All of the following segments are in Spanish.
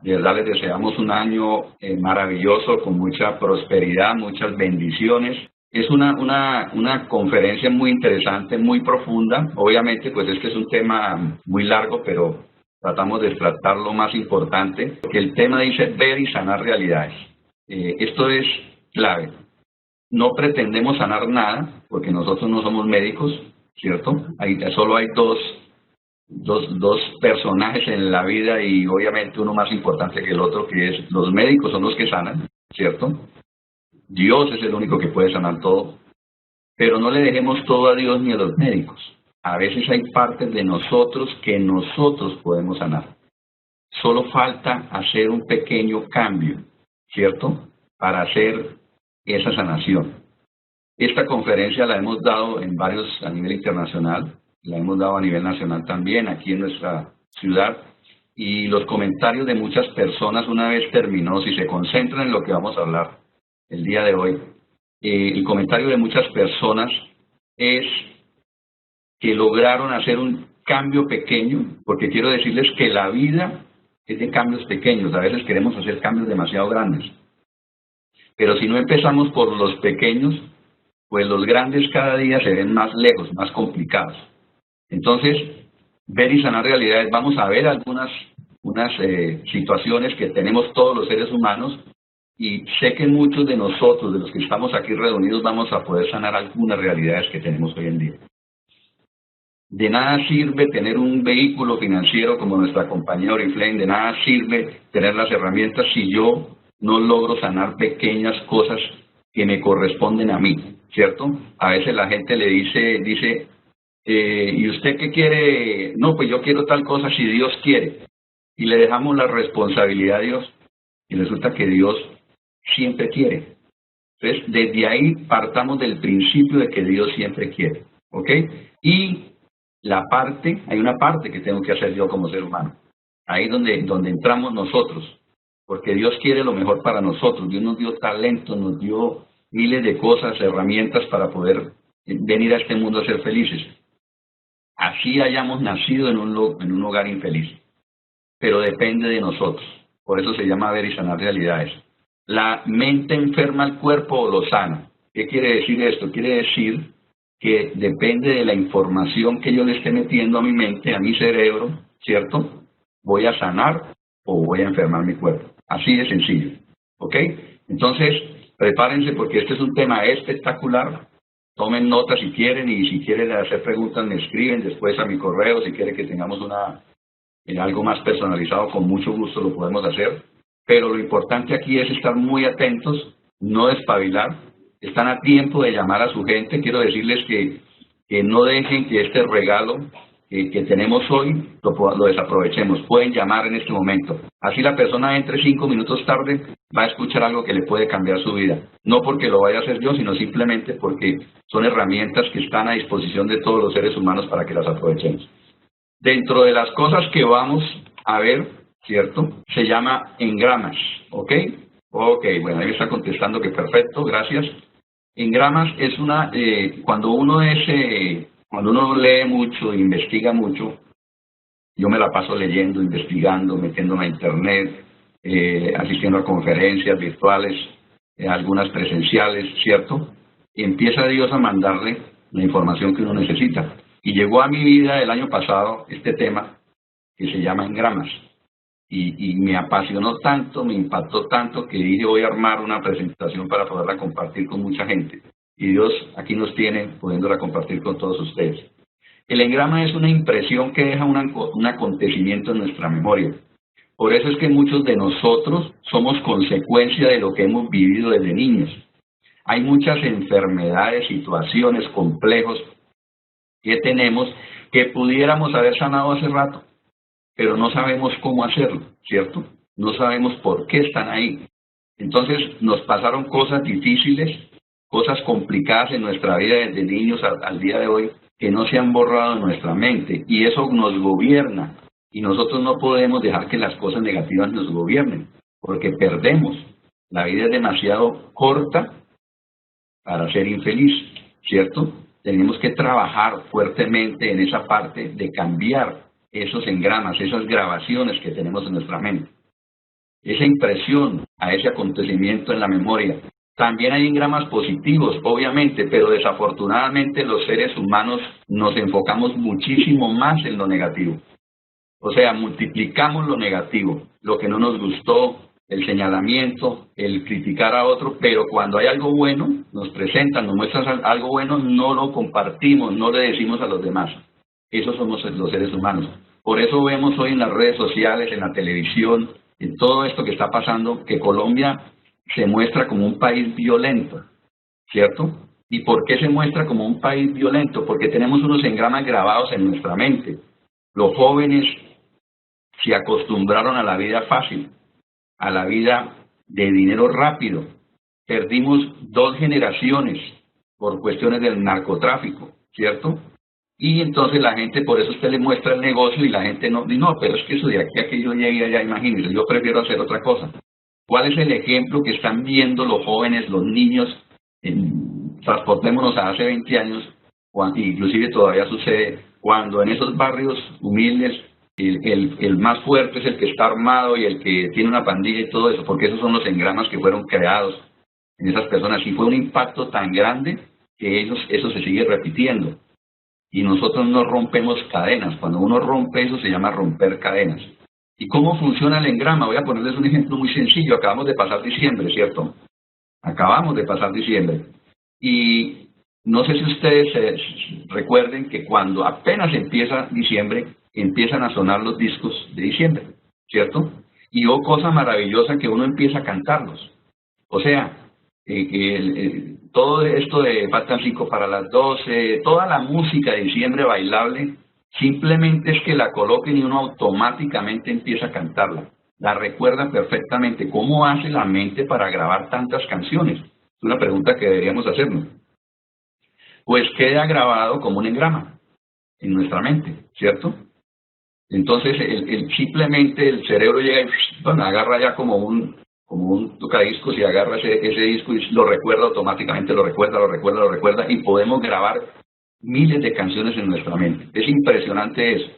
De verdad les deseamos un año maravilloso, con mucha prosperidad, muchas bendiciones. Es una conferencia muy interesante, muy profunda. Obviamente, pues este es un tema muy largo, pero tratamos de tratar lo más importante, porque el tema dice ver y sanar realidades. Esto es clave. No pretendemos sanar nada, porque nosotros no somos médicos, ¿cierto? Solo hay dos personajes en la vida y obviamente uno más importante que el otro, que es los médicos son los que sanan, ¿cierto? Dios es el único que puede sanar todo, pero no le dejemos todo a Dios ni a los médicos. A veces hay partes de nosotros que nosotros podemos sanar. Solo falta hacer un pequeño cambio, ¿cierto? Para hacer esa sanación. Esta conferencia la hemos dado en varios a nivel internacional, la hemos dado a nivel nacional también, aquí en nuestra ciudad, y los comentarios de muchas personas una vez terminó, si se concentran en lo que vamos a hablar el día de hoy, el comentario de muchas personas es que lograron hacer un cambio pequeño, porque quiero decirles que la vida es de cambios pequeños, a veces queremos hacer cambios demasiado grandes, pero si no empezamos por los pequeños, pues los grandes cada día se ven más lejos, más complicados. Entonces, ver y sanar realidades, vamos a ver unas situaciones que tenemos todos los seres humanos, y sé que muchos de nosotros, de los que estamos aquí reunidos, vamos a poder sanar algunas realidades que tenemos hoy en día. De nada sirve tener un vehículo financiero como nuestra compañía Oriflame, de nada sirve tener las herramientas si yo no logro sanar pequeñas cosas que me corresponden a mí, ¿cierto? A veces la gente le dice, ¿y usted qué quiere? No, pues yo quiero tal cosa si Dios quiere. Y le dejamos la responsabilidad a Dios. Y resulta que Dios siempre quiere. Entonces, desde ahí partamos del principio de que Dios siempre quiere. ¿Ok? Y hay una parte que tengo que hacer yo como ser humano. Ahí donde entramos nosotros. Porque Dios quiere lo mejor para nosotros. Dios nos dio talento, nos dio miles de cosas, herramientas para poder venir a este mundo a ser felices. Así hayamos nacido en un hogar infeliz. Pero depende de nosotros. Por eso se llama ver y sanar realidades. La mente enferma al cuerpo o lo sana. ¿Qué quiere decir esto? Quiere decir que depende de la información que yo le esté metiendo a mi mente, a mi cerebro, ¿cierto? Voy a sanar o voy a enfermar mi cuerpo. Así de sencillo. ¿Ok? Entonces, prepárense porque este es un tema espectacular. Tomen nota si quieren, y si quieren hacer preguntas me escriben después a mi correo. Si quieren que tengamos algo más personalizado, con mucho gusto lo podemos hacer. Pero lo importante aquí es estar muy atentos, no despabilar. Están a tiempo de llamar a su gente. Quiero decirles que no dejen que este regalo que tenemos hoy lo desaprovechemos. Pueden llamar en este momento. Así la persona entre 5 minutos tarde va a escuchar algo que le puede cambiar su vida. No porque lo vaya a hacer yo, sino simplemente porque son herramientas que están a disposición de todos los seres humanos para que las aprovechemos. Dentro de las cosas que vamos a ver, ¿cierto? Se llama engramas, ¿ok? Ok, bueno, ahí me está contestando que perfecto, gracias. Engramas es cuando uno lee mucho, investiga mucho, yo me la paso leyendo, investigando, metiéndome a internet, asistiendo a conferencias virtuales, algunas presenciales, ¿cierto? Y empieza Dios a mandarle la información que uno necesita. Y llegó a mi vida el año pasado este tema que se llama engramas. Y me apasionó tanto, me impactó tanto, que dije voy a armar una presentación para poderla compartir con mucha gente. Y Dios aquí nos tiene pudiéndola compartir con todos ustedes. El engrama es una impresión que deja un acontecimiento en nuestra memoria. Por eso es que muchos de nosotros somos consecuencia de lo que hemos vivido desde niños. Hay muchas enfermedades, situaciones, complejos que tenemos que pudiéramos haber sanado hace rato, pero no sabemos cómo hacerlo, ¿cierto? No sabemos por qué están ahí. Entonces nos pasaron cosas difíciles, cosas complicadas en nuestra vida desde niños al día de hoy, que no se han borrado de nuestra mente, y eso nos gobierna. Y nosotros no podemos dejar que las cosas negativas nos gobiernen, porque perdemos. La vida es demasiado corta para ser infeliz, ¿cierto? Tenemos que trabajar fuertemente en esa parte de cambiar esos engramas, esas grabaciones que tenemos en nuestra mente. esa impresión a ese acontecimiento en la memoria. También hay engramas positivos, obviamente, pero desafortunadamente los seres humanos nos enfocamos muchísimo más en lo negativo. O sea, multiplicamos lo negativo, lo que no nos gustó, el señalamiento, el criticar a otro, pero cuando hay algo bueno, nos presentan, nos muestran algo bueno, no lo compartimos, no le decimos a los demás. Esos somos los seres humanos. Por eso vemos hoy en las redes sociales, en la televisión, en todo esto que está pasando, que Colombia se muestra como un país violento, ¿cierto? ¿Y por qué se muestra como un país violento? Porque tenemos unos engramas grabados en nuestra mente. Los jóvenes se acostumbraron a la vida fácil, a la vida de dinero rápido. Perdimos 2 generaciones por cuestiones del narcotráfico, ¿cierto? Y entonces la gente, por eso usted le muestra el negocio y la gente no, pero es que eso de aquí a que yo llegue allá, imagínense, yo prefiero hacer otra cosa. ¿Cuál es el ejemplo que están viendo los jóvenes, los niños? Transportémonos a hace 20 años, inclusive todavía sucede, cuando en esos barrios humildes el más fuerte es el que está armado y el que tiene una pandilla y todo eso, porque esos son los engramas que fueron creados en esas personas. Y fue un impacto tan grande que eso se sigue repitiendo. Y nosotros no rompemos cadenas. Cuando uno rompe eso se llama romper cadenas. ¿Y cómo funciona el engrama? Voy a ponerles un ejemplo muy sencillo. Acabamos de pasar diciembre, ¿cierto? Acabamos de pasar diciembre. Y no sé si ustedes recuerden que cuando apenas empieza diciembre, empiezan a sonar los discos de diciembre, ¿cierto? Y cosa maravillosa que uno empieza a cantarlos. O sea, todo esto de Faltan 5 para las 12, toda la música de diciembre bailable, simplemente es que la coloquen y uno automáticamente empieza a cantarla. La recuerda perfectamente. ¿Cómo hace la mente para grabar tantas canciones? Es una pregunta que deberíamos hacernos. Pues queda grabado como un engrama en nuestra mente, ¿cierto? Entonces, simplemente el cerebro llega y bueno, agarra ya como un tocadiscos y agarra ese disco y lo recuerda automáticamente, lo recuerda y podemos grabar miles de canciones en nuestra mente. Es impresionante eso.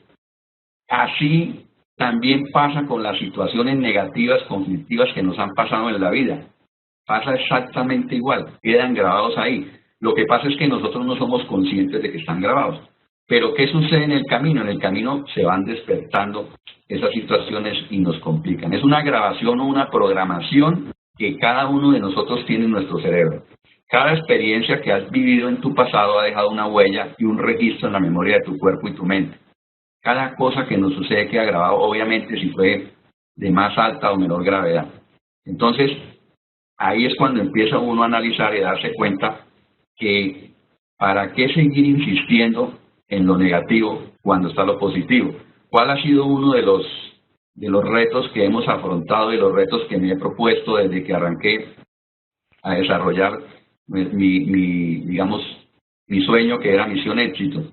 Así también pasa con las situaciones negativas, conflictivas que nos han pasado en la vida. Pasa exactamente igual, quedan grabados ahí. Lo que pasa es que nosotros no somos conscientes de que están grabados. Pero ¿qué sucede en el camino? En el camino se van despertando esas situaciones y nos complican. Es una grabación o una programación que cada uno de nosotros tiene en nuestro cerebro. Cada experiencia que has vivido en tu pasado ha dejado una huella y un registro en la memoria de tu cuerpo y tu mente. Cada cosa que nos sucede queda grabado, obviamente, si fue de más alta o menor gravedad. Entonces, ahí es cuando empieza uno a analizar y a darse cuenta que ¿para qué seguir insistiendo en lo negativo cuando está lo positivo? ¿Cuál ha sido uno de los retos que hemos afrontado y los retos que me he propuesto desde que arranqué a desarrollar digamos, mi sueño, que era Misión Éxito?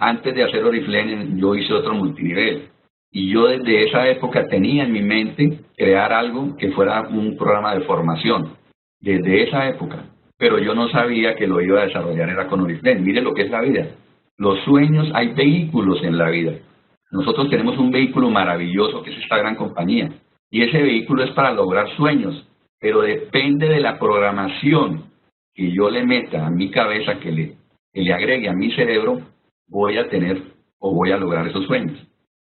Antes de hacer Oriflame, yo hice otro multinivel. Y yo desde esa época tenía en mi mente crear algo que fuera un programa de formación. Desde esa época. Pero yo no sabía que lo iba a desarrollar era con Oriflame. Mire lo que es la vida. Los sueños, hay vehículos en la vida. Nosotros tenemos un vehículo maravilloso que es esta gran compañía. Y ese vehículo es para lograr sueños. Pero depende de la programación que yo le meta a mi cabeza, que le agregue a mi cerebro, voy a tener o voy a lograr esos sueños.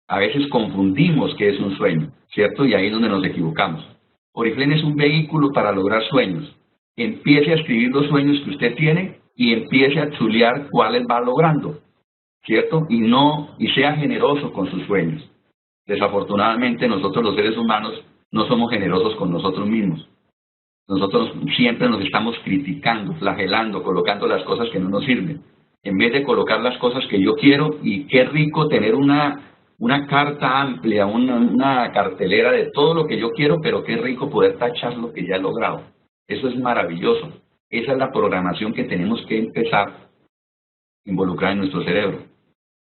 A veces confundimos qué es un sueño, ¿cierto? Y ahí es donde nos equivocamos. Oriflame es un vehículo para lograr sueños. Empiece a escribir los sueños que usted tiene y empiece a chulear cuáles va logrando, ¿cierto? Y sea generoso con sus sueños. Desafortunadamente nosotros los seres humanos no somos generosos con nosotros mismos. Nosotros siempre nos estamos criticando, flagelando, colocando las cosas que no nos sirven, en vez de colocar las cosas que yo quiero. Y qué rico tener una carta amplia, una cartelera de todo lo que yo quiero, pero qué rico poder tachar lo que ya he logrado. Eso es maravilloso. Esa es la programación que tenemos que empezar a involucrar en nuestro cerebro.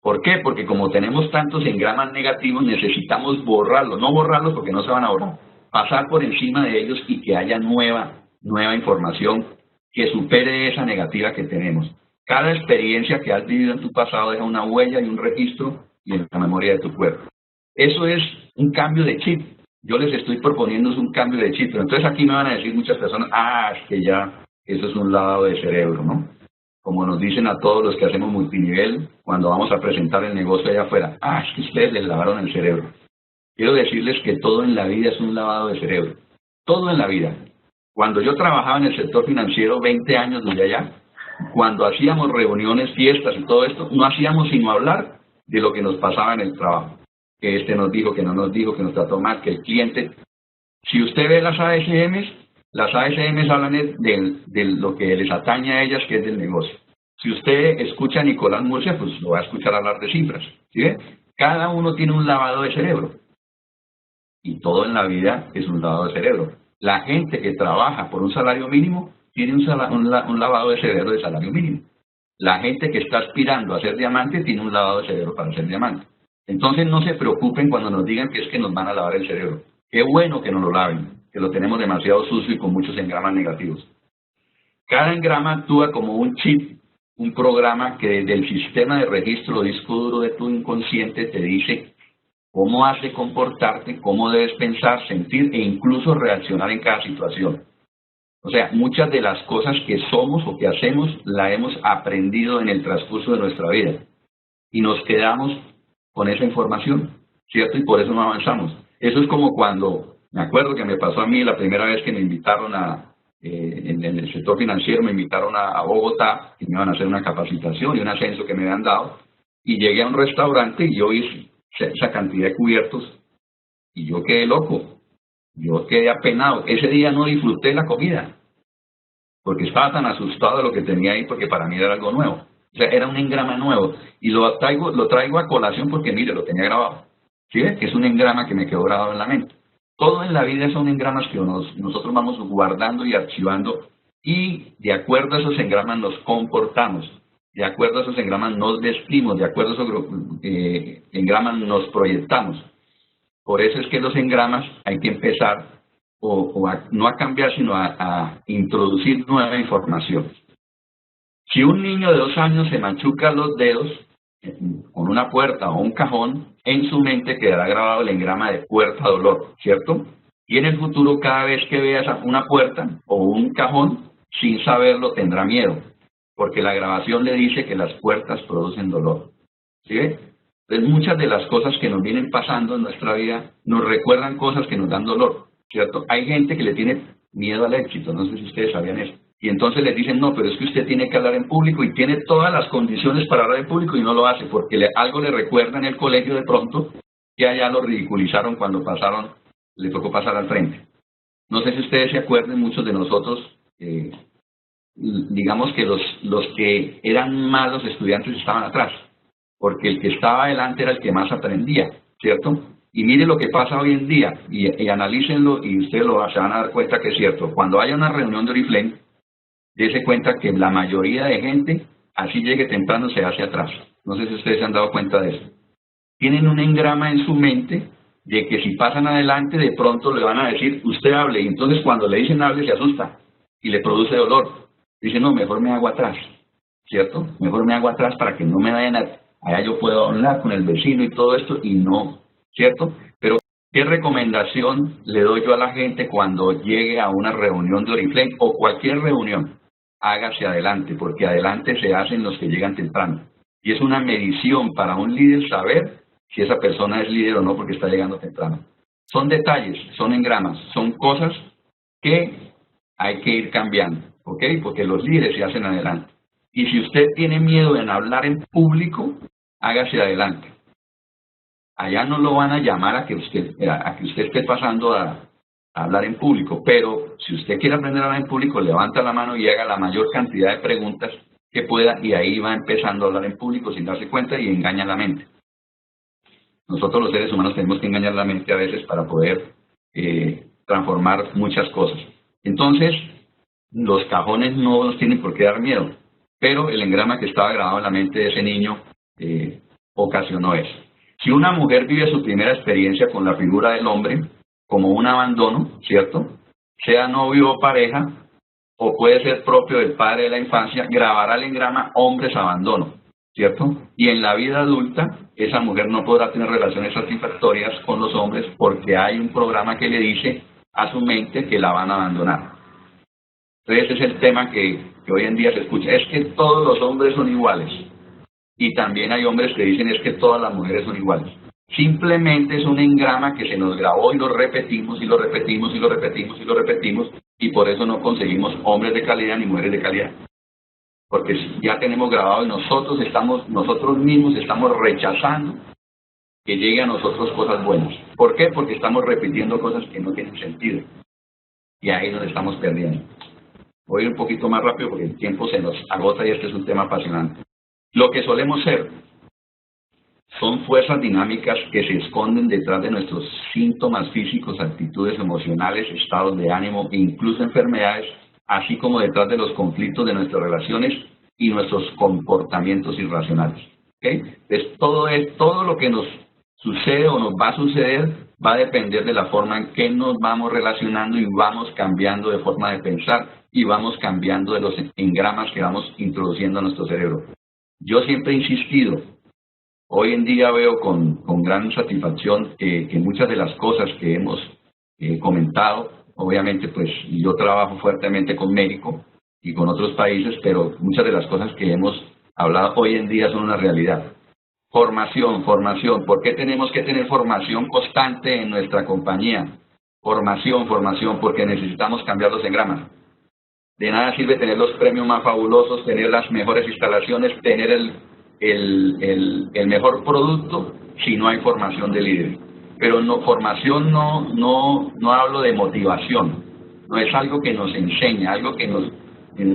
¿Por qué? Porque como tenemos tantos engramas negativos, necesitamos borrarlos. No borrarlos porque no se van a borrar. Pasar por encima de ellos y que haya nueva información que supere esa negativa que tenemos. Cada experiencia que has vivido en tu pasado deja una huella y un registro y en la memoria de tu cuerpo. Eso es un cambio de chip. Yo les estoy proponiendo es un cambio de chip, pero entonces aquí me van a decir muchas personas, es que ya eso es un lavado de cerebro, ¿no? Como nos dicen a todos los que hacemos multinivel cuando vamos a presentar el negocio allá afuera, es que ustedes les lavaron el cerebro. Quiero decirles que todo en la vida es un lavado de cerebro, todo en la vida. Cuando yo trabajaba en el sector financiero, 20 años desde allá, cuando hacíamos reuniones, fiestas y todo esto, no hacíamos sino hablar de lo que nos pasaba en el trabajo. Que este nos dijo, que no nos dijo, que nos trató mal, que el cliente. Si usted ve las ASMs hablan de lo que les atañe a ellas, que es del negocio. Si usted escucha a Nicolás Murcia, pues lo va a escuchar hablar de cifras. ¿Sí ve? Cada uno tiene un lavado de cerebro. Y todo en la vida es un lavado de cerebro. La gente que trabaja por un salario mínimo tiene un lavado de cerebro de salario mínimo. La gente que está aspirando a ser diamante tiene un lavado de cerebro para ser diamante. Entonces no se preocupen cuando nos digan que es que nos van a lavar el cerebro. Qué bueno que nos lo laven, que lo tenemos demasiado sucio y con muchos engramas negativos. Cada engrama actúa como un chip, un programa que desde el sistema de registro disco duro de tu inconsciente te dice cómo has de comportarte, cómo debes pensar, sentir e incluso reaccionar en cada situación. O sea, muchas de las cosas que somos o que hacemos la hemos aprendido en el transcurso de nuestra vida y nos quedamos con esa información, ¿cierto? Y por eso no avanzamos. Eso es como cuando, me acuerdo que me pasó a mí la primera vez que me invitaron en el sector financiero, me invitaron a Bogotá y me iban a hacer una capacitación y un ascenso que me habían dado, y llegué a un restaurante y yo vi esa cantidad de cubiertos y yo quedé loco, yo quedé apenado. Ese día no disfruté la comida porque estaba tan asustado de lo que tenía ahí, porque para mí era algo nuevo. O sea, era un engrama nuevo y lo traigo a colación porque, mire, lo tenía grabado. ¿Sí ves? Que es un engrama que me quedó grabado en la mente. Todo en la vida son engramas que nosotros vamos guardando y archivando, y de acuerdo a esos engramas nos comportamos, de acuerdo a esos engramas nos vestimos, de acuerdo a esos engramas nos proyectamos. Por eso es que los engramas hay que empezar no a cambiar, sino a introducir nueva información. Si un niño de 2 años se machuca los dedos con una puerta o un cajón, en su mente quedará grabado el engrama de puerta dolor, ¿cierto? Y en el futuro, cada vez que vea una puerta o un cajón, sin saberlo tendrá miedo, porque la grabación le dice que las puertas producen dolor. ¿Sí ve? Entonces, muchas de las cosas que nos vienen pasando en nuestra vida nos recuerdan cosas que nos dan dolor, ¿cierto? Hay gente que le tiene miedo al éxito, no sé si ustedes sabían eso. Y entonces les dicen, no, pero es que usted tiene que hablar en público y tiene todas las condiciones para hablar en público y no lo hace porque algo le recuerda en el colegio de pronto que allá lo ridiculizaron cuando le tocó pasar al frente. No sé si ustedes se acuerden, muchos de nosotros, digamos que los que eran malos estudiantes estaban atrás, porque el que estaba adelante era el que más aprendía, ¿cierto? Y mire lo que pasa hoy en día, y analícenlo y ustedes se van a dar cuenta que es cierto. Cuando haya una reunión de Oriflame, dése cuenta que la mayoría de gente, así llegue temprano, se hace atrás. No sé si ustedes se han dado cuenta de eso. Tienen un engrama en su mente de que si pasan adelante, de pronto le van a decir, usted hable. Y entonces cuando le dicen hable, se asusta y le produce dolor. Dice, no, mejor me hago atrás, ¿cierto? Mejor me hago atrás para que no me vayan allá yo puedo hablar con el vecino y todo esto y no, ¿cierto? Pero, ¿qué recomendación le doy yo a la gente cuando llegue a una reunión de Oriflame o cualquier reunión? Hágase adelante, porque adelante se hacen los que llegan temprano. Y es una medición para un líder saber si esa persona es líder o no porque está llegando temprano. Son detalles, son engramas, son cosas que hay que ir cambiando, ¿ok? Porque los líderes se hacen adelante. Y si usted tiene miedo en hablar en público, hágase adelante. Allá no lo van a llamar a que usted esté pasando a hablar en público, pero si usted quiere aprender a hablar en público, levanta la mano y haga la mayor cantidad de preguntas que pueda y ahí va empezando a hablar en público sin darse cuenta y engaña la mente. Nosotros los seres humanos tenemos que engañar la mente a veces para poder transformar muchas cosas. Entonces, los cajones no nos tienen por qué dar miedo, pero el engrama que estaba grabado en la mente de ese niño ocasionó eso. Si una mujer vive su primera experiencia con la figura del hombre como un abandono, ¿cierto? Sea novio o pareja, o puede ser propio del padre de la infancia, grabará el engrama hombres abandono. ¿cierto? Y en la vida adulta, esa mujer no podrá tener relaciones satisfactorias con los hombres porque hay un programa que le dice a su mente que la van a abandonar. Entonces ese es el tema que hoy en día se escucha. Es que todos los hombres son iguales. Y también hay hombres que dicen es que todas las mujeres son iguales. Simplemente es un engrama que se nos grabó y lo repetimos y lo repetimos y lo repetimos y lo repetimos y por eso no conseguimos hombres de calidad ni mujeres de calidad. Porque ya tenemos grabado y nosotros mismos estamos rechazando que llegue a nosotros cosas buenas. ¿Por qué? Porque estamos repitiendo cosas que no tienen sentido. Y ahí nos estamos perdiendo. Voy a ir un poquito más rápido porque el tiempo se nos agota y este es un tema apasionante. Lo que solemos ser son fuerzas dinámicas que se esconden detrás de nuestros síntomas físicos, actitudes emocionales, estados de ánimo e incluso enfermedades, así como detrás de los conflictos de nuestras relaciones y nuestros comportamientos irracionales. ¿Okay? Entonces, todo lo que nos sucede o nos va a suceder va a depender de la forma en que nos vamos relacionando y vamos cambiando de forma de pensar y vamos cambiando de los engramas que vamos introduciendo a nuestro cerebro. Yo siempre he insistido, hoy en día veo con gran satisfacción que muchas de las cosas que hemos comentado, obviamente pues yo trabajo fuertemente con México y con otros países, pero muchas de las cosas que hemos hablado hoy en día son una realidad. Formación. ¿Por qué tenemos que tener formación constante en nuestra compañía? Formación, porque necesitamos cambiar los engramas. De nada sirve tener los premios más fabulosos, tener las mejores instalaciones, tener el mejor producto si no hay formación de líderes. Pero formación no hablo de motivación, no es algo que nos enseña, algo que nos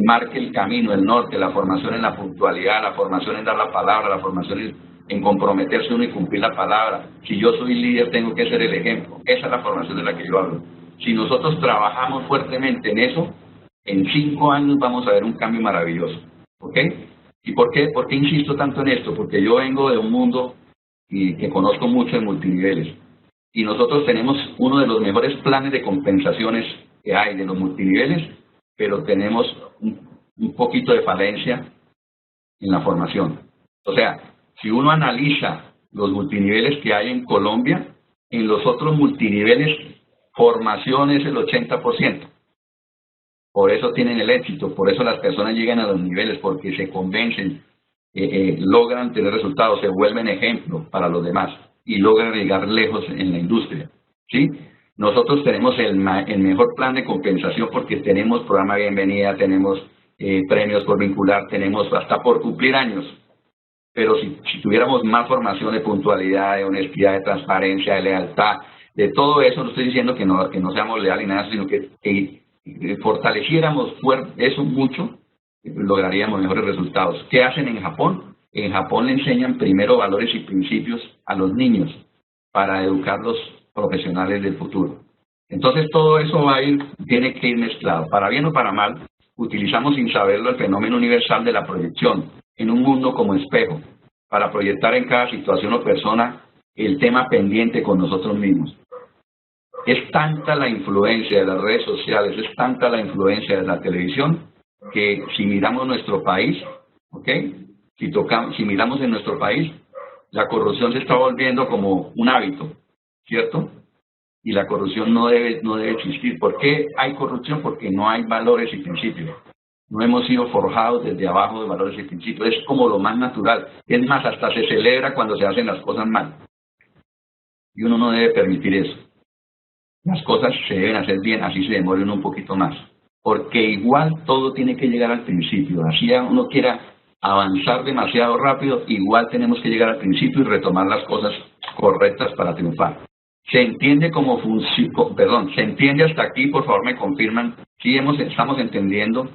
marque el camino, el norte, la formación en la puntualidad, la formación en dar la palabra, la formación en comprometerse uno y cumplir la palabra. Si yo soy líder tengo que ser el ejemplo, esa es la formación de la que yo hablo. Si nosotros trabajamos fuertemente en eso, en 5 años vamos a ver un cambio maravilloso. ¿Ok? ¿Y por qué insisto tanto en esto? Porque yo vengo de un mundo que conozco mucho de multiniveles. Y nosotros tenemos uno de los mejores planes de compensaciones que hay de los multiniveles, pero tenemos un poquito de falencia en la formación. O sea, si uno analiza los multiniveles que hay en Colombia, en los otros multiniveles, formación es el 80%. Por eso tienen el éxito, por eso las personas llegan a los niveles, porque se convencen, logran tener resultados, se vuelven ejemplo para los demás y logran llegar lejos en la industria. ¿Sí? Nosotros tenemos el mejor plan de compensación porque tenemos programa de bienvenida, tenemos premios por vincular, tenemos hasta por cumplir años. Pero si tuviéramos más formación de puntualidad, de honestidad, de transparencia, de lealtad, de todo eso, no estoy diciendo que no seamos leales ni nada, sino que fortaleciéramos eso mucho, lograríamos mejores resultados. ¿Qué hacen en Japón? En Japón le enseñan primero valores y principios a los niños para educarlos profesionales del futuro. Entonces todo eso tiene que ir mezclado. Para bien o para mal, utilizamos sin saberlo el fenómeno universal de la proyección en un mundo como espejo, para proyectar en cada situación o persona el tema pendiente con nosotros mismos. Es tanta la influencia de las redes sociales, es tanta la influencia de la televisión, que si miramos nuestro país, ¿ok? Si miramos en nuestro país, la corrupción se está volviendo como un hábito, ¿cierto? Y la corrupción no debe existir. ¿Por qué hay corrupción? Porque no hay valores y principios. No hemos sido forjados desde abajo de valores y principios. Es como lo más natural. Es más, hasta se celebra cuando se hacen las cosas mal. Y uno no debe permitir eso. Las cosas se deben hacer bien, así se demoren un poquito más. Porque igual todo tiene que llegar al principio. Así uno quiera avanzar demasiado rápido, igual tenemos que llegar al principio y retomar las cosas correctas para triunfar. ¿Se entiende cómo funciona? ¿Se entiende hasta aquí? Por favor, me confirman. ¿Sí estamos entendiendo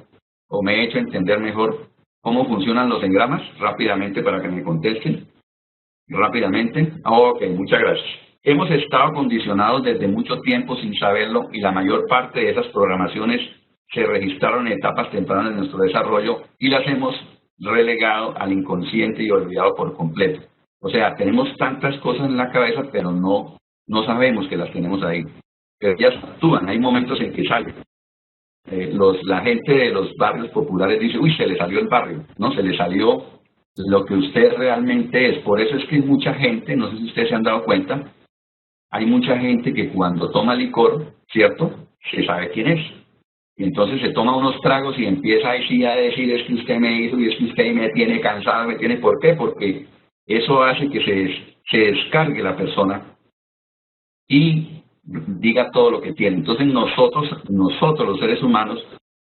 o me he hecho entender mejor cómo funcionan los engramas? Rápidamente para que me contesten. Rápidamente. Ok, muchas gracias. Hemos estado condicionados desde mucho tiempo sin saberlo y la mayor parte de esas programaciones se registraron en etapas tempranas de nuestro desarrollo y las hemos relegado al inconsciente y olvidado por completo. O sea, tenemos tantas cosas en la cabeza, pero no sabemos que las tenemos ahí. Pero ellas actúan, hay momentos en que salen. La gente de los barrios populares dice, uy, se le salió el barrio. No, se le salió lo que usted realmente es. Por eso es que mucha gente, no sé si ustedes se han dado cuenta, hay mucha gente que cuando toma licor, ¿cierto?, se sabe quién es. Y entonces se toma unos tragos y empieza ahí sí a decir, es que usted me hizo y es que usted me tiene cansado, me tiene... ¿Por qué? Porque eso hace que se descargue la persona y diga todo lo que tiene. Entonces nosotros los seres humanos,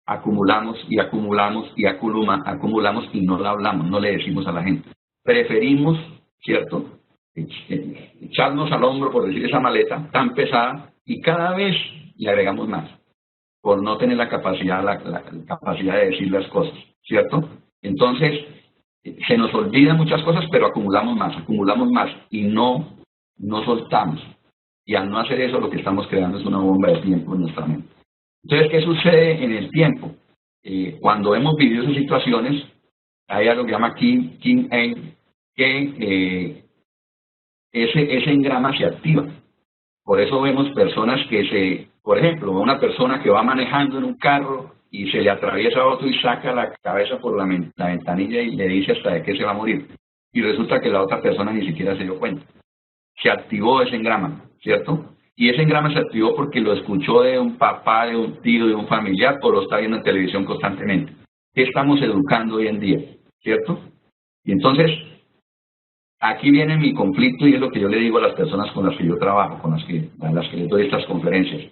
acumulamos y acumulamos y acumulamos y no la hablamos, no le decimos a la gente. Preferimos, ¿cierto?, echarnos al hombro, por decir, esa maleta tan pesada y cada vez le agregamos más, por no tener la capacidad, la capacidad de decir las cosas, ¿cierto? Entonces, se nos olvidan muchas cosas, pero acumulamos más y no soltamos. Y al no hacer eso, lo que estamos creando es una bomba de tiempo en nuestra mente. Entonces, ¿qué sucede en el tiempo? Cuando hemos vivido esas situaciones, hay algo que se llama King Aim, que ese engrama se activa. Por eso vemos personas por ejemplo, una persona que va manejando en un carro y se le atraviesa otro y saca la cabeza por la ventanilla y le dice hasta de qué se va a morir. Y resulta que la otra persona ni siquiera se dio cuenta. Se activó ese engrama, ¿cierto? Y ese engrama se activó porque lo escuchó de un papá, de un tío, de un familiar, o lo está viendo en televisión constantemente. ¿Qué estamos educando hoy en día? ¿Cierto? Y entonces, aquí viene mi conflicto y es lo que yo le digo a las personas con las que yo trabajo, a las que les doy estas conferencias.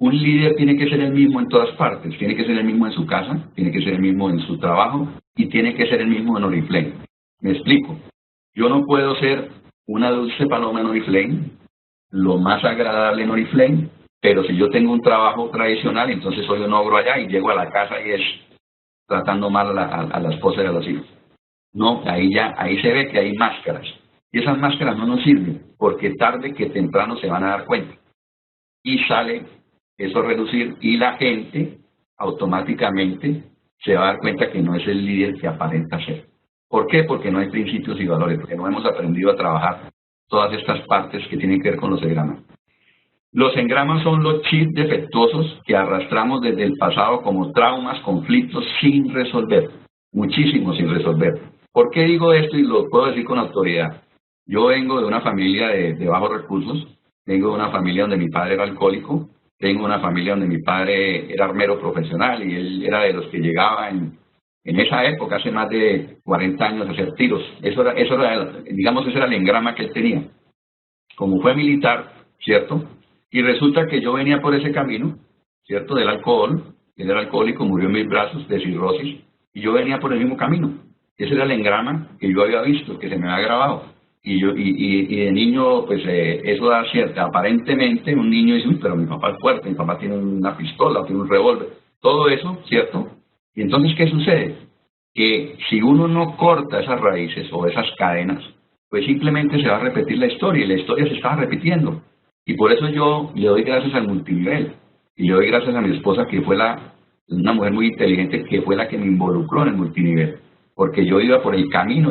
Un líder tiene que ser el mismo en todas partes, tiene que ser el mismo en su casa, tiene que ser el mismo en su trabajo y tiene que ser el mismo en Oriflame. Me explico. Yo no puedo ser una dulce paloma en Oriflame, lo más agradable en Oriflame, pero si yo tengo un trabajo tradicional, entonces soy un ogro allá y llego a la casa y es tratando mal a la esposa y a los hijos. No, ahí se ve que hay máscaras. Y esas máscaras no nos sirven, porque tarde que temprano se van a dar cuenta. Y sale eso a reducir y la gente automáticamente se va a dar cuenta que no es el líder que aparenta ser. ¿Por qué? Porque no hay principios y valores, porque no hemos aprendido a trabajar todas estas partes que tienen que ver con los engramas. Los engramas son los chips defectuosos que arrastramos desde el pasado como traumas, conflictos sin resolver, muchísimos sin resolver. ¿Por qué digo esto y lo puedo decir con autoridad? Yo vengo de una familia de bajos recursos, vengo de una familia donde mi padre era alcohólico, tengo una familia donde mi padre era armero profesional y él era de los que llegaba en esa época, hace más de 40 años, a hacer tiros. Eso era, digamos, ese era el engrama que él tenía. Como fue militar, ¿cierto? Y resulta que yo venía por ese camino, ¿cierto? Del alcohol, él era alcohólico, murió en mis brazos de cirrosis, y yo venía por el mismo camino. Ese era el engrama que yo había visto, que se me había grabado. Y de niño, pues eso da cierta, aparentemente un niño dice, uy, pero mi papá es fuerte, mi papá tiene una pistola, tiene un revólver, todo eso, ¿cierto? Y entonces, ¿qué sucede? Que si uno no corta esas raíces o esas cadenas, pues simplemente se va a repetir la historia, y la historia se está repitiendo. Y por eso yo le doy gracias al multinivel, y le doy gracias a mi esposa, que fue una mujer muy inteligente, que fue la que me involucró en el multinivel, porque yo iba por el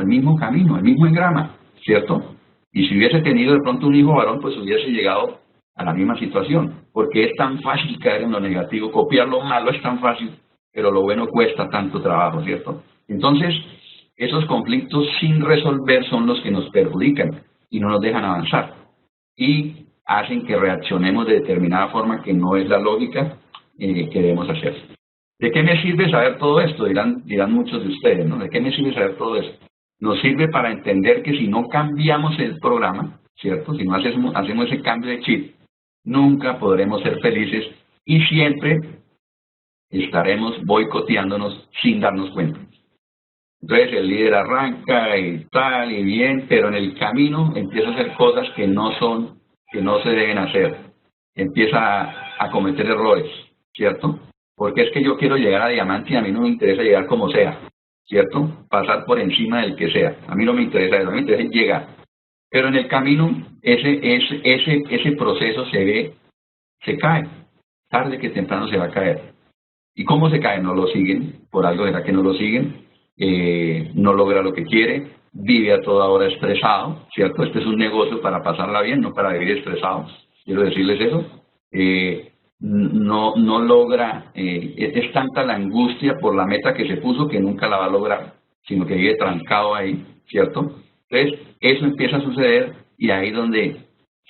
mismo engrama, ¿cierto? Y si hubiese tenido de pronto un hijo varón, pues hubiese llegado a la misma situación, porque es tan fácil caer en lo negativo, copiar lo malo es tan fácil, pero lo bueno cuesta tanto trabajo, ¿cierto? Entonces, esos conflictos sin resolver son los que nos perjudican y no nos dejan avanzar, y hacen que reaccionemos de determinada forma que no es la lógica que debemos hacer. ¿De qué me sirve saber todo esto? Dirán muchos de ustedes, ¿no? ¿De qué me sirve saber todo esto? Nos sirve para entender que si no cambiamos el programa, ¿cierto? Si no hacemos ese cambio de chip, nunca podremos ser felices y siempre estaremos boicoteándonos sin darnos cuenta. Entonces el líder arranca y tal y bien, pero en el camino empieza a hacer cosas que no se deben hacer. Empieza a cometer errores, ¿cierto? Porque es que yo quiero llegar a diamante y a mí no me interesa llegar como sea, ¿cierto? Pasar por encima del que sea. A mí no me interesa eso, a mí me interesa llegar. Pero en el camino ese proceso se cae. Tarde que temprano se va a caer. ¿Y cómo se cae? No lo siguen, por algo será que no lo siguen, no logra lo que quiere, vive a toda hora estresado, ¿cierto? Este es un negocio para pasarla bien, no para vivir estresados. Quiero decirles eso. No logra, es tanta la angustia por la meta que se puso que nunca la va a lograr. sino que vive trancado ahí, ¿cierto? Entonces, eso empieza a suceder y ahí donde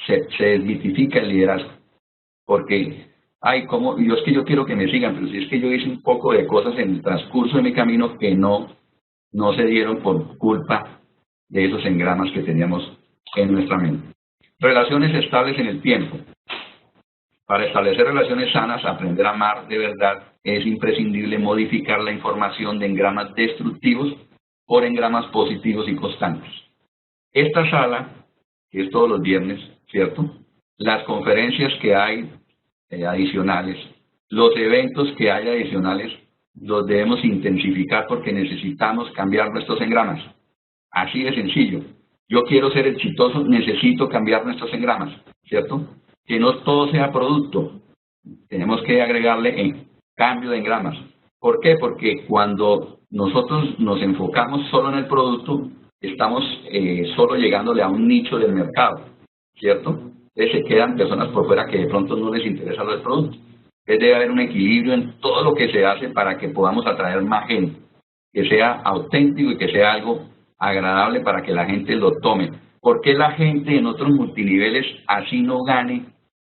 se desmitifica el liderazgo. Porque, ay, ¿cómo? Yo es que yo quiero que me sigan, pero si es que yo hice un poco de cosas en el transcurso de mi camino que no se dieron por culpa de esos engramas que teníamos en nuestra mente. Relaciones estables en el tiempo. Para establecer relaciones sanas, aprender a amar de verdad, es imprescindible modificar la información de engramas destructivos por engramas positivos y constantes. Esta sala, que es todos los viernes, ¿cierto? Las conferencias que hay adicionales, los eventos que hay adicionales, los debemos intensificar porque necesitamos cambiar nuestros engramas. Así de sencillo. Yo quiero ser exitoso, necesito cambiar nuestros engramas, ¿cierto? Que no todo sea producto. Tenemos que agregarle en cambio de engramas. ¿Por qué? Porque cuando nosotros nos enfocamos solo en el producto, estamos solo llegándole a un nicho del mercado, ¿cierto? Entonces se quedan personas por fuera que de pronto no les interesa lo del producto. Entonces debe haber un equilibrio en todo lo que se hace para que podamos atraer más gente, que sea auténtico y que sea algo agradable para que la gente lo tome. ¿Por qué la gente en otros multiniveles así no gane?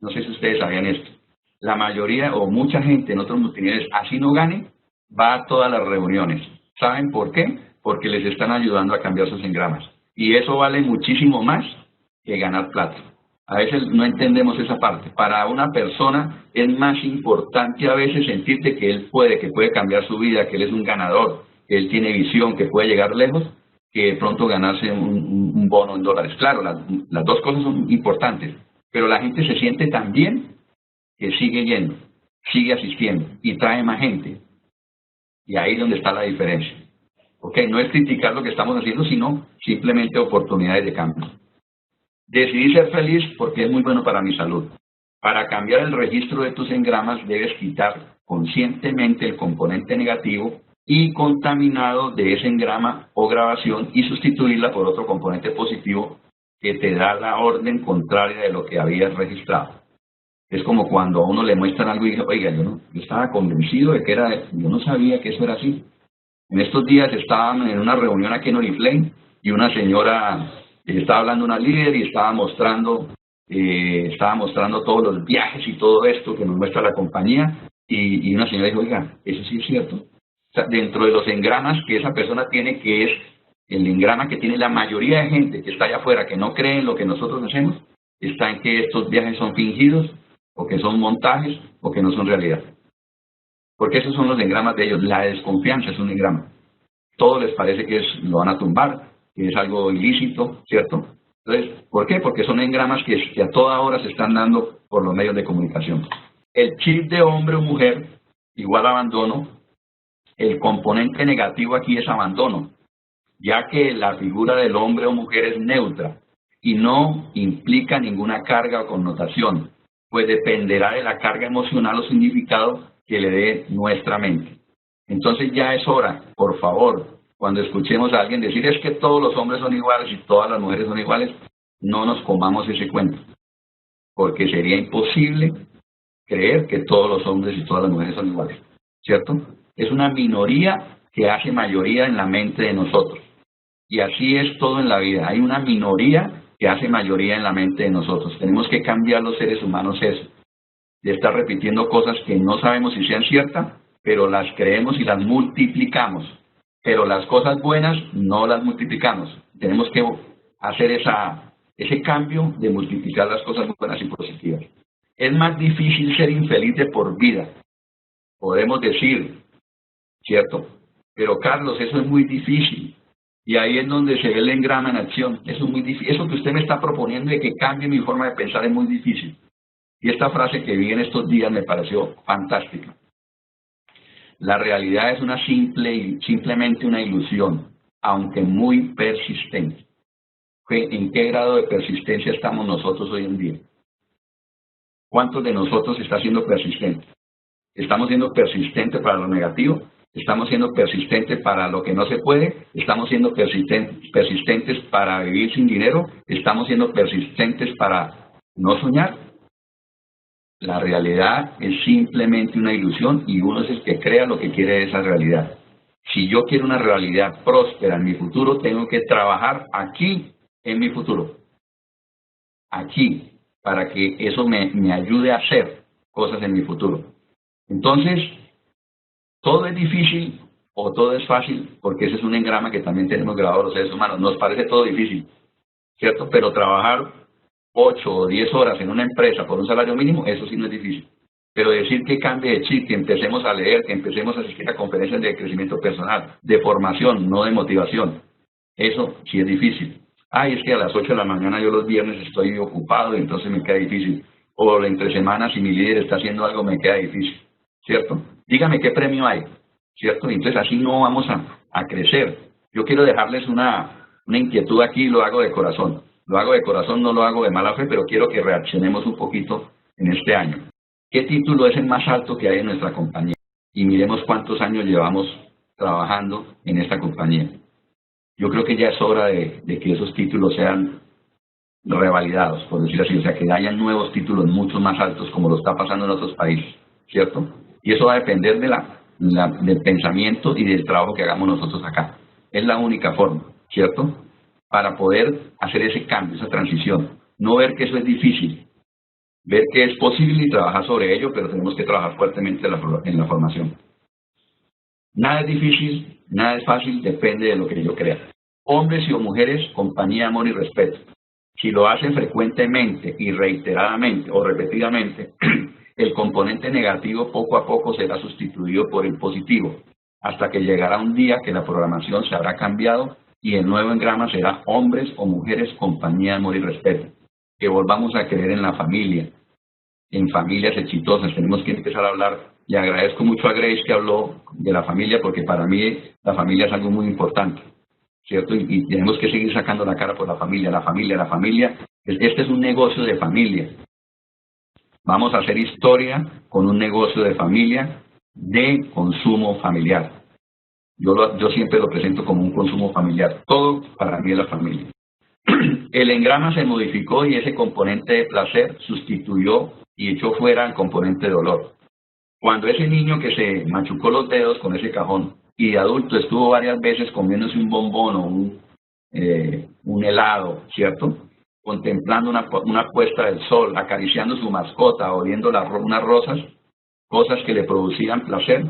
No sé si ustedes sabían esto. La mayoría o mucha gente en otros multiniveles así no gane, va a todas las reuniones. ¿Saben por qué? Porque les están ayudando a cambiar sus engramas. Y eso vale muchísimo más que ganar plata. A veces no entendemos esa parte. Para una persona es más importante a veces sentirte que él que puede cambiar su vida, que él es un ganador, que él tiene visión, que puede llegar lejos, que de pronto ganarse un bono en dólares. Claro, las dos cosas son importantes, pero la gente se siente tan bien que sigue yendo, sigue asistiendo y trae más gente. Y ahí es donde está la diferencia. ¿Ok? No es criticar lo que estamos haciendo, sino simplemente oportunidades de cambio. Decidí ser feliz porque es muy bueno para mi salud. Para cambiar el registro de tus engramas debes quitar conscientemente el componente negativo y contaminado de ese engrama o grabación y sustituirla por otro componente positivo que te da la orden contraria de lo que habías registrado. Es como cuando a uno le muestran algo y dice, oiga, yo estaba convencido de que yo no sabía que eso era así. En estos días estaban en una reunión aquí en Oriflame y una señora estaba hablando una líder y estaba mostrando todos los viajes y todo esto que nos muestra la compañía y una señora dijo, oiga, eso sí es cierto. O sea, dentro de los engramas que esa persona tiene, que es el engrama que tiene la mayoría de gente que está allá afuera, que no cree en lo que nosotros hacemos, está en que estos viajes son fingidos, o que son montajes, o que no son realidad. Porque esos son los engramas de ellos. La desconfianza es un engrama. Todo les parece que lo van a tumbar, que es algo ilícito, ¿cierto? Entonces, ¿por qué? Porque son engramas que a toda hora se están dando por los medios de comunicación. El chip de hombre o mujer igual a abandono. El componente negativo aquí es abandono, ya que la figura del hombre o mujer es neutra y no implica ninguna carga o connotación, pues dependerá de la carga emocional o significado que le dé nuestra mente. Entonces ya es hora, por favor, cuando escuchemos a alguien decir es que todos los hombres son iguales y todas las mujeres son iguales, no nos comamos ese cuento, porque sería imposible creer que todos los hombres y todas las mujeres son iguales, ¿cierto? Es una minoría que hace mayoría en la mente de nosotros. Y así es todo en la vida. Hay una minoría que hace mayoría en la mente de nosotros. Tenemos que cambiar los seres humanos eso. De estar repitiendo cosas que no sabemos si sean ciertas, pero las creemos y las multiplicamos. Pero las cosas buenas no las multiplicamos. Tenemos que hacer ese cambio de multiplicar las cosas buenas y positivas. Es más difícil ser infeliz de por vida. Podemos decir, ¿cierto? Pero Carlos, eso es muy difícil. Y ahí es donde se ve el engrama en acción. Eso es muy difícil. Eso que usted me está proponiendo de que cambie mi forma de pensar es muy difícil. Y esta frase que vi en estos días me pareció fantástica. La realidad es simplemente una ilusión, aunque muy persistente. ¿En qué grado de persistencia estamos nosotros hoy en día? ¿Cuántos de nosotros está siendo persistente? ¿Estamos siendo persistentes para lo negativo? ¿Estamos siendo persistentes para lo que no se puede? ¿Estamos siendo persistentes para vivir sin dinero? ¿Estamos siendo persistentes para no soñar? La realidad es simplemente una ilusión y uno es el que crea lo que quiere de esa realidad. Si yo quiero una realidad próspera en mi futuro, tengo que trabajar aquí en mi futuro. Aquí, para que eso me ayude a hacer cosas en mi futuro. Entonces, todo es difícil o todo es fácil, porque ese es un engrama que también tenemos grabado los seres humanos. Nos parece todo difícil, ¿cierto? Pero trabajar 8 o 10 horas en una empresa por un salario mínimo, eso sí no es difícil. Pero decir que cambie de chip, que empecemos a leer, que empecemos a asistir a conferencias de crecimiento personal, de formación, no de motivación, eso sí es difícil. Ay, es que a las 8 de la mañana yo los viernes estoy ocupado y entonces me queda difícil. O entre semanas si mi líder está haciendo algo me queda difícil, ¿cierto? Dígame qué premio hay, ¿cierto? Entonces así no vamos a crecer. Yo quiero dejarles una inquietud aquí y lo hago de corazón. Lo hago de corazón, no lo hago de mala fe, pero quiero que reaccionemos un poquito en este año. ¿Qué título es el más alto que hay en nuestra compañía? Y miremos cuántos años llevamos trabajando en esta compañía. Yo creo que ya es hora de que esos títulos sean revalidados, por decir así, o sea, que hayan nuevos títulos mucho más altos como lo está pasando en otros países, ¿cierto? Y eso va a depender del pensamiento y del trabajo que hagamos nosotros acá. Es la única forma, ¿cierto? Para poder hacer ese cambio, esa transición. No ver que eso es difícil, ver que es posible y trabajar sobre ello, pero tenemos que trabajar fuertemente en la formación. Nada es difícil, nada es fácil, depende de lo que yo crea. Hombres y o mujeres, compañía, amor y respeto. Si lo hacen frecuentemente y reiteradamente o repetidamente, el componente negativo poco a poco será sustituido por el positivo, hasta que llegará un día que la programación se habrá cambiado y el nuevo engrama será hombres o mujeres, compañía, amor y respeto. Que volvamos a creer en la familia, en familias exitosas. Tenemos que empezar a hablar, y agradezco mucho a Grace que habló de la familia, porque para mí la familia es algo muy importante, ¿cierto? Y tenemos que seguir sacando la cara por la familia, la familia, la familia. Este es un negocio de familia. Vamos a hacer historia con un negocio de familia, de consumo familiar. Yo siempre lo presento como un consumo familiar. Todo para mí es la familia. El engrama se modificó y ese componente de placer sustituyó y echó fuera el componente de dolor. Cuando ese niño que se machucó los dedos con ese cajón y de adulto estuvo varias veces comiéndose un bombón o un helado, ¿cierto? Contemplando una puesta del sol, acariciando su mascota, oliendo unas rosas, cosas que le producían placer,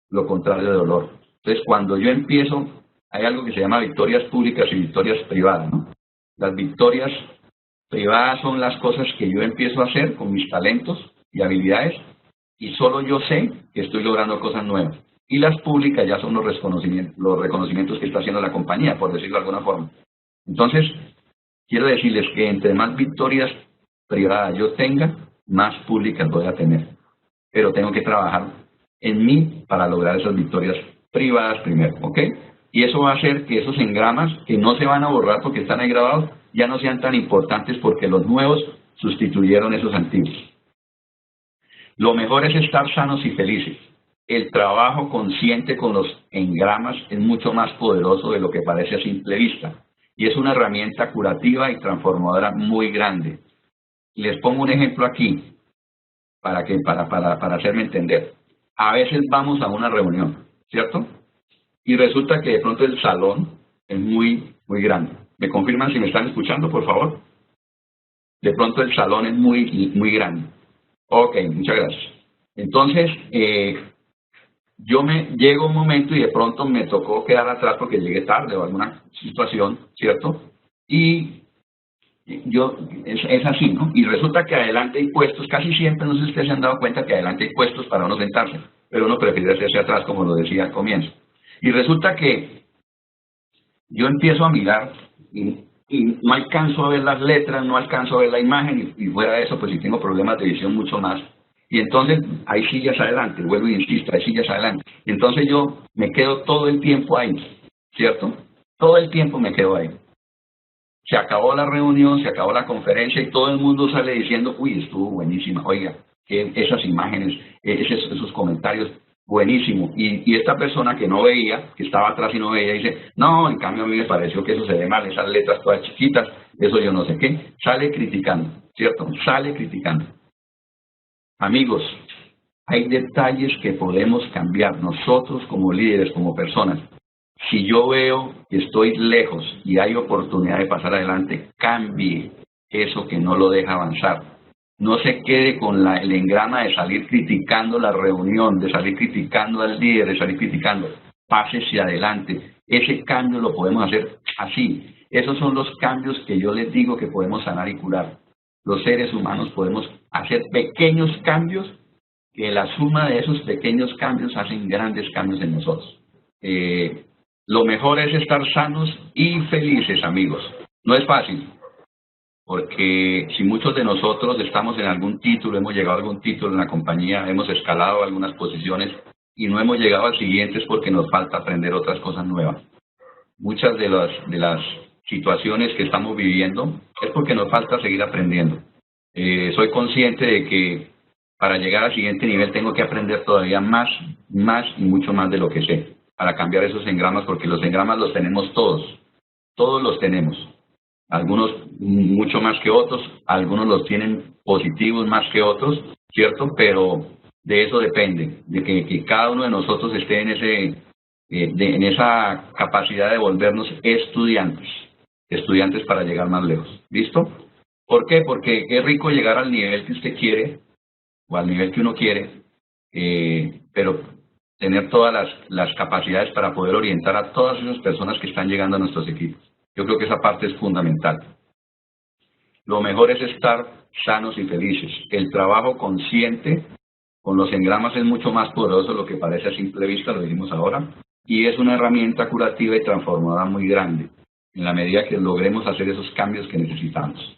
lo contrario de dolor. Entonces, cuando yo empiezo, hay algo que se llama victorias públicas y victorias privadas, ¿no? Las victorias privadas son las cosas que yo empiezo a hacer con mis talentos y habilidades y solo yo sé que estoy logrando cosas nuevas. Y las públicas ya son los reconocimientos que está haciendo la compañía, por decirlo de alguna forma. Entonces, quiero decirles que entre más victorias privadas yo tenga, más públicas voy a tener. Pero tengo que trabajar en mí para lograr esas victorias privadas primero, ¿ok? Y eso va a hacer que esos engramas, que no se van a borrar porque están ahí grabados, ya no sean tan importantes porque los nuevos sustituyeron esos antiguos. Lo mejor es estar sanos y felices. El trabajo consciente con los engramas es mucho más poderoso de lo que parece a simple vista. Y es una herramienta curativa y transformadora muy grande. Les pongo un ejemplo aquí para hacerme entender. A veces vamos a una reunión, ¿cierto? Y resulta que de pronto el salón es muy grande. ¿Me confirman si me están escuchando, por favor? De pronto el salón es muy grande. Ok, muchas gracias. Entonces, llego un momento y de pronto me tocó quedar atrás porque llegué tarde o alguna situación, ¿cierto? Y es así, ¿no? Y resulta que adelante hay puestos, casi siempre, no sé si ustedes se han dado cuenta que adelante hay puestos para uno sentarse, pero uno prefiere hacerse atrás, como lo decía al comienzo. Y resulta que yo empiezo a mirar y no alcanzo a ver las letras, no alcanzo a ver la imagen, y fuera de eso, pues si tengo problemas de visión mucho más. Y entonces hay sillas adelante, vuelvo e insisto, hay sillas adelante. Y entonces yo me quedo todo el tiempo ahí, ¿cierto? Todo el tiempo me quedo ahí. Se acabó la reunión, se acabó la conferencia y todo el mundo sale diciendo, uy, estuvo buenísima, oiga, esas imágenes, esos comentarios, buenísimo. Y esta persona que no veía, que estaba atrás y no veía, dice, no, en cambio a mí me pareció que eso se ve mal, esas letras todas chiquitas, eso yo no sé qué. Sale criticando, ¿cierto? Sale criticando. Amigos, Hay detalles que podemos cambiar nosotros como líderes, como personas. Si yo veo que estoy lejos y hay oportunidad de pasar adelante, cambie eso que no lo deja avanzar. No se quede con el engrama de salir criticando la reunión, de salir criticando al líder, de salir criticando. Pásese adelante. Ese cambio lo podemos hacer así. Esos son los cambios que yo les digo que podemos sanar y curar. Los seres humanos podemos hacer pequeños cambios que la suma de esos pequeños cambios hacen grandes cambios en nosotros. Lo mejor es estar sanos y felices, amigos. No es fácil, porque si muchos de nosotros estamos en algún título, hemos llegado a algún título en la compañía, hemos escalado algunas posiciones y no hemos llegado al siguiente es porque nos falta aprender otras cosas nuevas. Muchas de las situaciones que estamos viviendo es porque nos falta seguir aprendiendo. Soy consciente de que para llegar al siguiente nivel tengo que aprender todavía más y mucho más de lo que sé para cambiar esos engramas, porque los engramas los tenemos todos los tenemos. Algunos mucho más que otros, algunos los tienen positivos más que otros, ¿cierto? Pero de eso depende, de que cada uno de nosotros esté en esa capacidad de volvernos estudiantes para llegar más lejos. ¿Listo? ¿Por qué? Porque es rico llegar al nivel que usted quiere, o al nivel que uno quiere, pero tener todas las capacidades para poder orientar a todas esas personas que están llegando a nuestros equipos. Yo creo que esa parte es fundamental. Lo mejor es estar sanos y felices. El trabajo consciente con los engramas es mucho más poderoso de lo que parece a simple vista, lo dijimos ahora, y es una herramienta curativa y transformadora muy grande, en la medida que logremos hacer esos cambios que necesitamos.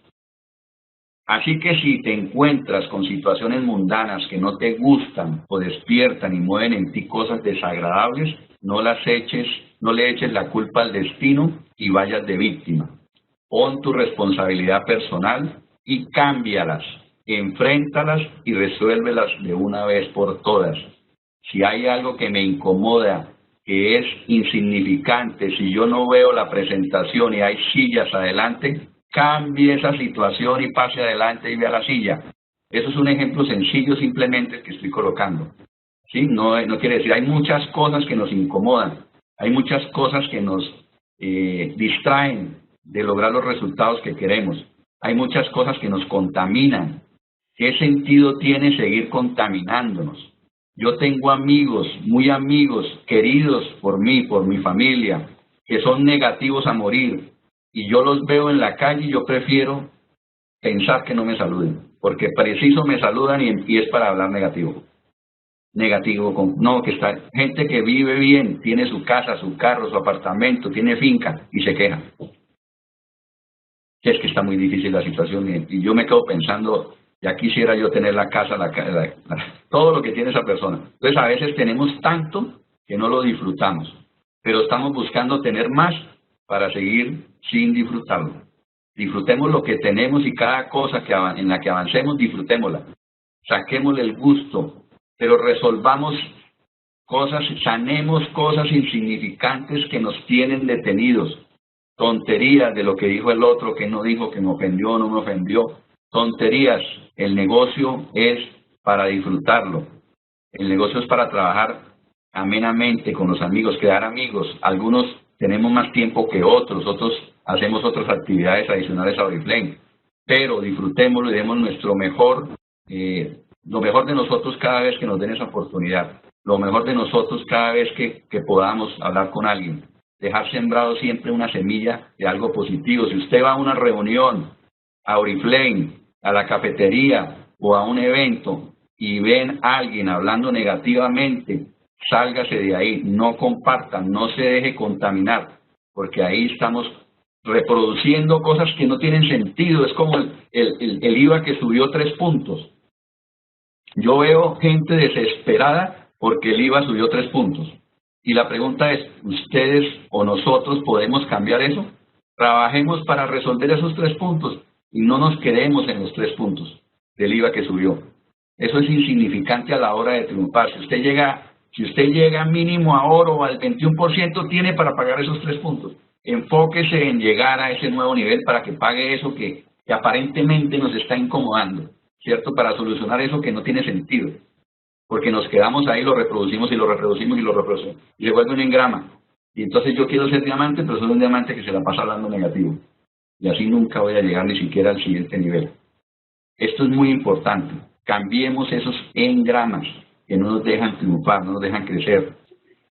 Así que si te encuentras con situaciones mundanas que no te gustan o despiertan y mueven en ti cosas desagradables, no le eches la culpa al destino y vayas de víctima. Pon tu responsabilidad personal y cámbialas, enfréntalas y resuélvelas de una vez por todas. Si hay algo que me incomoda, que es insignificante, si yo no veo la presentación y hay sillas adelante, cambie esa situación y pase adelante y vea la silla. Eso es un ejemplo sencillo simplemente que estoy colocando. ¿Sí? No quiere decir, hay muchas cosas que nos incomodan, hay muchas cosas que nos distraen de lograr los resultados que queremos, hay muchas cosas que nos contaminan. ¿Qué sentido tiene seguir contaminándonos? Yo tengo amigos, muy amigos, queridos por mí, por mi familia, que son negativos a morir, y yo los veo en la calle y yo prefiero pensar que no me saluden, porque preciso me saludan y es para hablar negativo. No, que está gente que vive bien, tiene su casa, su carro, su apartamento, tiene finca y se queja. Es que está muy difícil la situación y yo me quedo pensando, ya quisiera yo tener la casa, todo lo que tiene esa persona. Entonces a veces tenemos tanto que no lo disfrutamos, pero estamos buscando tener más para seguir sin disfrutarlo. Disfrutemos lo que tenemos y cada cosa en la que avancemos, disfrutémosla. Saquémosle el gusto, pero resolvamos cosas, sanemos cosas insignificantes que nos tienen detenidos. Tonterías de lo que dijo el otro, que no dijo, que me ofendió o no me ofendió. Tonterías. El negocio es para disfrutarlo. El negocio es para trabajar amenamente con los amigos, crear amigos. Algunos tenemos más tiempo que otros hacemos otras actividades adicionales a Oriflame, pero disfrutémoslo y demos nuestro mejor, lo mejor de nosotros cada vez que nos den esa oportunidad, lo mejor de nosotros cada vez que podamos hablar con alguien, dejar sembrado siempre una semilla de algo positivo. Si usted va a una reunión, a Oriflame, a la cafetería o a un evento y ven a alguien hablando negativamente, sálgase de ahí, no compartan, no se deje contaminar, porque ahí estamos reproduciendo cosas que no tienen sentido. Es como el IVA que subió 3 puntos. Yo veo gente desesperada porque el IVA subió 3 puntos. Y la pregunta es, ¿ustedes o nosotros podemos cambiar eso? Trabajemos para resolver esos 3 puntos y no nos quedemos en los 3 puntos del IVA que subió. Eso es insignificante a la hora de triunfar. Si usted llega mínimo a oro al 21%, tiene para pagar esos 3 puntos. Enfóquese en llegar a ese nuevo nivel para que pague eso que aparentemente nos está incomodando, ¿cierto? Para solucionar eso que no tiene sentido. porque nos quedamos ahí, lo reproducimos y lo reproducimos y lo reproducimos, y se vuelve un engrama. Y entonces yo quiero ser diamante, pero soy un diamante que se la pasa hablando negativo. Y así nunca voy a llegar ni siquiera al siguiente nivel. Esto es muy importante. Cambiemos esos engramas que no nos dejan triunfar, no nos dejan crecer.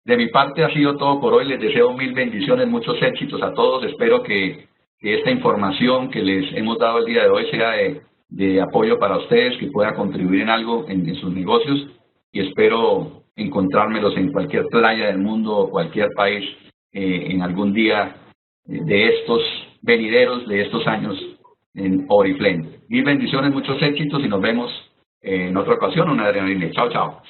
De mi parte ha sido todo por hoy. Les deseo mil bendiciones, muchos éxitos a todos. Espero que esta información que les hemos dado el día de hoy sea de apoyo para ustedes, que pueda contribuir en algo en sus negocios. Y espero encontrármelos en cualquier playa del mundo o cualquier país en algún día de estos venideros, de estos años en Oriflame. Mil bendiciones, muchos éxitos y nos vemos en otra ocasión. Una adrenalina. Chao, chao.